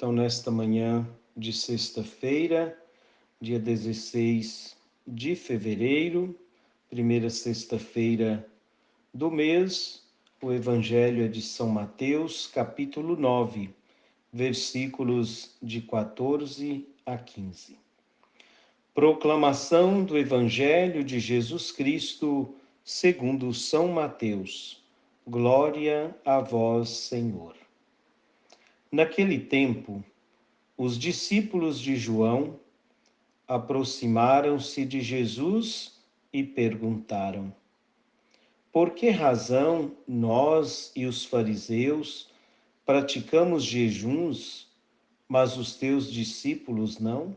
Então, nesta manhã de sexta-feira, dia 16 de fevereiro, primeira sexta-feira do mês, o Evangelho é de São Mateus, capítulo 9, versículos de 14 a 15. Proclamação do Evangelho de Jesus Cristo, segundo São Mateus. Glória a vós, Senhor. Naquele tempo, os discípulos de João aproximaram-se de Jesus e perguntaram: por que razão nós e os fariseus praticamos jejuns, mas os teus discípulos não?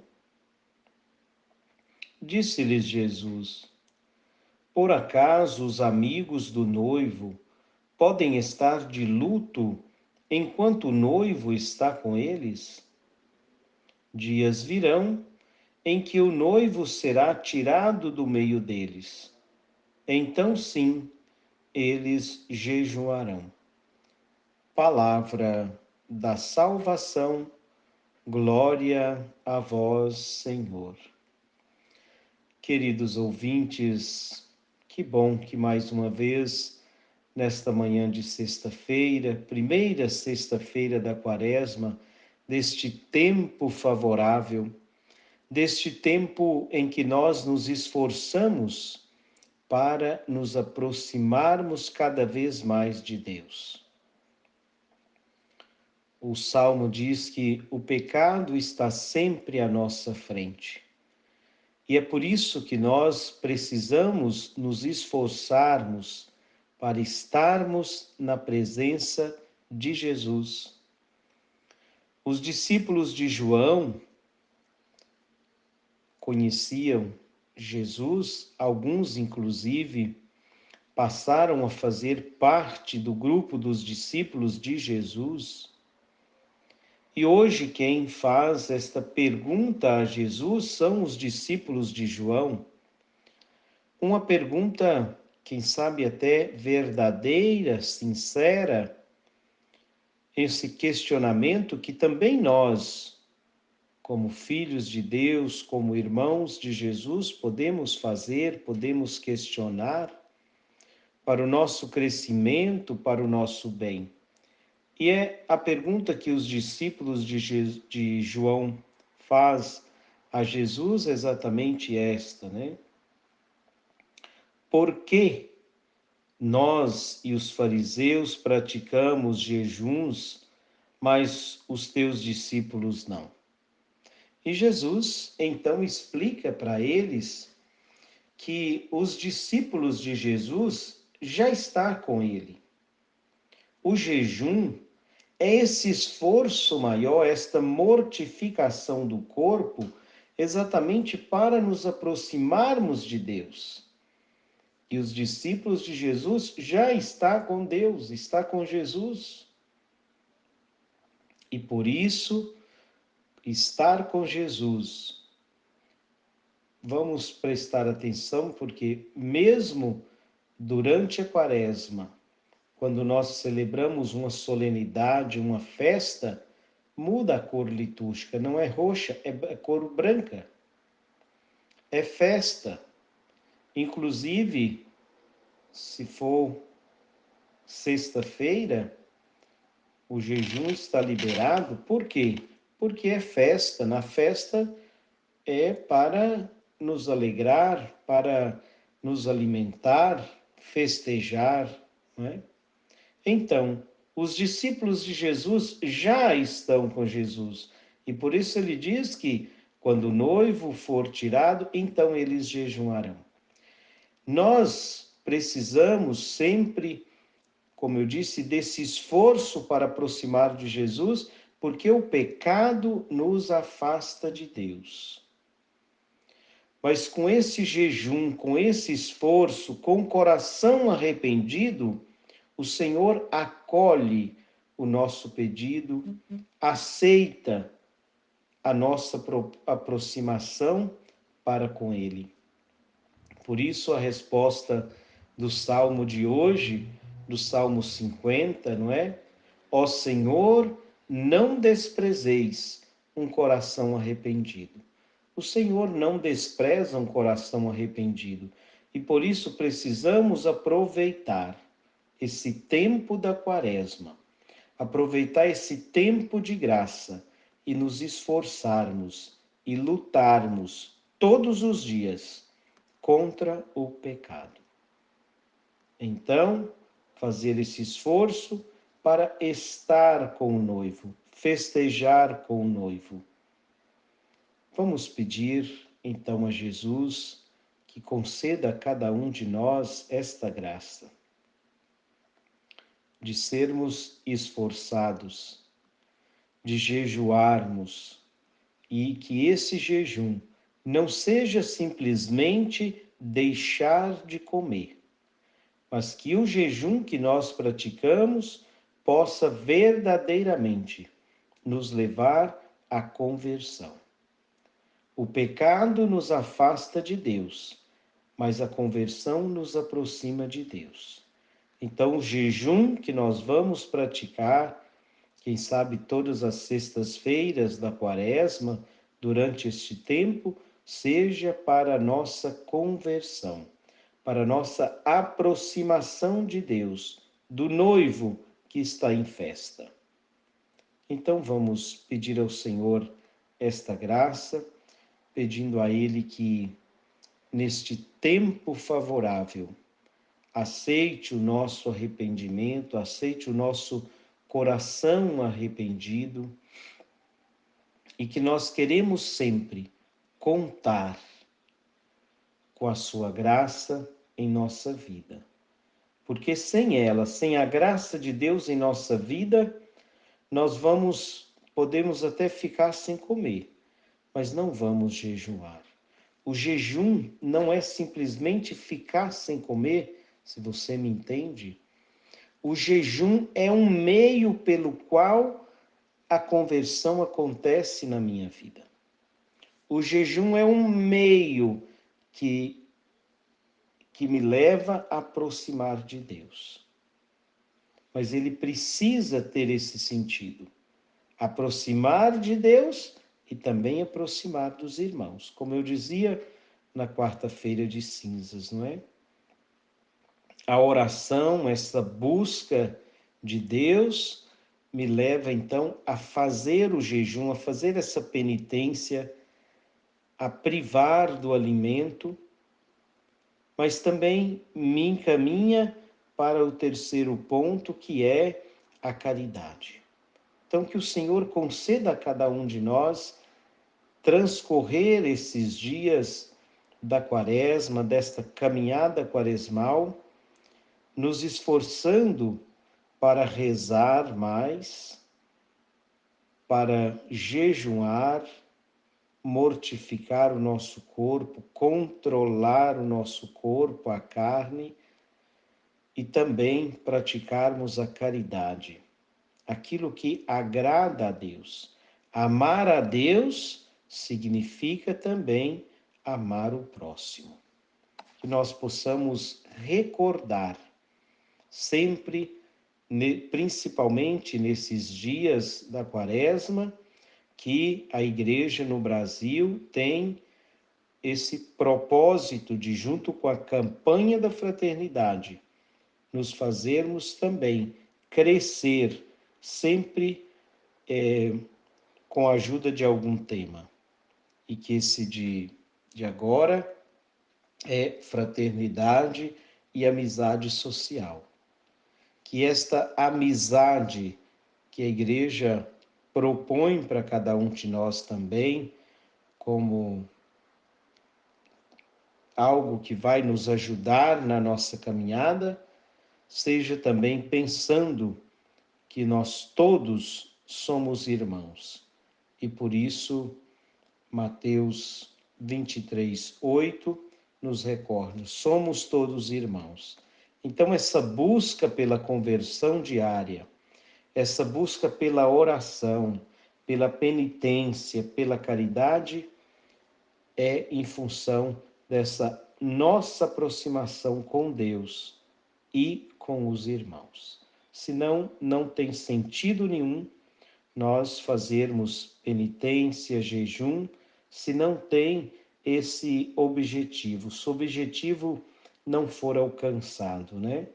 Disse-lhes Jesus: por acaso os amigos do noivo podem estar de luto enquanto o noivo está com eles? Dias virão em que o noivo será tirado do meio deles. Então, sim, eles jejuarão. Palavra da salvação, glória a vós, Senhor. Queridos ouvintes, que bom que mais uma vez, nesta manhã de sexta-feira, primeira sexta-feira da Quaresma, deste tempo favorável, deste tempo em que nós nos esforçamos para nos aproximarmos cada vez mais de Deus. O Salmo diz que o pecado está sempre à nossa frente. E é por isso que nós precisamos nos esforçarmos para estarmos na presença de Jesus. Os discípulos de João conheciam Jesus, alguns inclusive passaram a fazer parte do grupo dos discípulos de Jesus. E hoje quem faz esta pergunta a Jesus são os discípulos de João. Uma pergunta, quem sabe até verdadeira, sincera, esse questionamento que também nós, como filhos de Deus, como irmãos de Jesus, podemos fazer, podemos questionar para o nosso crescimento, para o nosso bem. E é a pergunta que os discípulos de João faz a Jesus exatamente esta, né? Por que nós e os fariseus praticamos jejuns, mas os teus discípulos não? E Jesus então explica para eles que os discípulos de Jesus já estão com ele. O jejum é esse esforço maior, esta mortificação do corpo, exatamente para nos aproximarmos de Deus. E os discípulos de Jesus já estão com Deus, estão com Jesus. E por isso, estar com Jesus, vamos prestar atenção, porque mesmo durante a Quaresma, quando nós celebramos uma solenidade, uma festa, muda a cor litúrgica, não é roxa, é cor branca. É festa. Inclusive, se for sexta-feira, o jejum está liberado. Por quê? Porque é festa. Na festa é para nos alegrar, para nos alimentar, festejar, não é? Então, os discípulos de Jesus já estão com Jesus. E por isso ele diz que quando o noivo for tirado, então eles jejuarão. Nós precisamos sempre, como eu disse, desse esforço para aproximar de Jesus, porque o pecado nos afasta de Deus. Mas com esse jejum, com esse esforço, com o coração arrependido, o Senhor acolhe o nosso pedido, aceita a nossa aproximação para com Ele. Por isso a resposta do Salmo de hoje, do Salmo 50, não é? Ó Senhor, não desprezeis um coração arrependido. O Senhor não despreza um coração arrependido e por isso precisamos aproveitar esse tempo da Quaresma, aproveitar esse tempo de graça e nos esforçarmos e lutarmos todos os dias contra o pecado. Então, fazer esse esforço para estar com o noivo, festejar com o noivo. Vamos pedir então a Jesus que conceda a cada um de nós esta graça de sermos esforçados, de jejuarmos e que esse jejum não seja simplesmente deixar de comer, mas que o jejum que nós praticamos possa verdadeiramente nos levar à conversão. O pecado nos afasta de Deus, mas a conversão nos aproxima de Deus. Então, o jejum que nós vamos praticar, quem sabe todas as sextas-feiras da Quaresma, durante este tempo, seja para a nossa conversão, para a nossa aproximação de Deus, do noivo que está em festa. Então, vamos pedir ao Senhor esta graça, pedindo a Ele que, neste tempo favorável, aceite o nosso arrependimento, aceite o nosso coração arrependido e que nós queremos sempre contar com a sua graça em nossa vida. Porque sem ela, sem a graça de Deus em nossa vida, nós podemos até ficar sem comer, mas não vamos jejuar. O jejum não é simplesmente ficar sem comer, se você me entende. O jejum é um meio pelo qual a conversão acontece na minha vida. O jejum é um meio que me leva a aproximar de Deus. Mas ele precisa ter esse sentido. Aproximar de Deus e também aproximar dos irmãos. Como eu dizia na quarta-feira de cinzas, não é? A oração, essa busca de Deus, me leva então a fazer o jejum, a fazer essa penitência, a privar do alimento, mas também me encaminha para o terceiro ponto, que é a caridade. Então, que o Senhor conceda a cada um de nós transcorrer esses dias da Quaresma, desta caminhada quaresmal, nos esforçando para rezar mais, para jejuar, mortificar o nosso corpo, controlar o nosso corpo, a carne, e também praticarmos a caridade, aquilo que agrada a Deus. Amar a Deus significa também amar o próximo. Que nós possamos recordar sempre, principalmente nesses dias da Quaresma, que a Igreja no Brasil tem esse propósito de, junto com a campanha da fraternidade, nos fazermos também crescer sempre com a ajuda de algum tema. E que esse de agora é fraternidade e amizade social. Que esta amizade que a Igreja propõe para cada um de nós também, como algo que vai nos ajudar na nossa caminhada, seja também pensando que nós todos somos irmãos. E por isso, Mateus 23:8 nos recorda: somos todos irmãos. Então, essa busca pela conversão diária, essa busca pela oração, pela penitência, pela caridade, é em função dessa nossa aproximação com Deus e com os irmãos. Senão, não tem sentido nenhum nós fazermos penitência, jejum, se não tem esse objetivo, se o objetivo não for alcançado, né?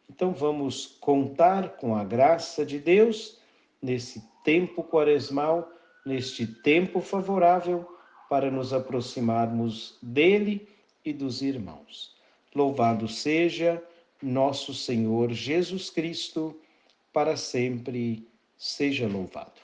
Então vamos contar com a graça de Deus nesse tempo quaresmal, neste tempo favorável, para nos aproximarmos dele e dos irmãos. Louvado seja nosso Senhor Jesus Cristo, para sempre seja louvado.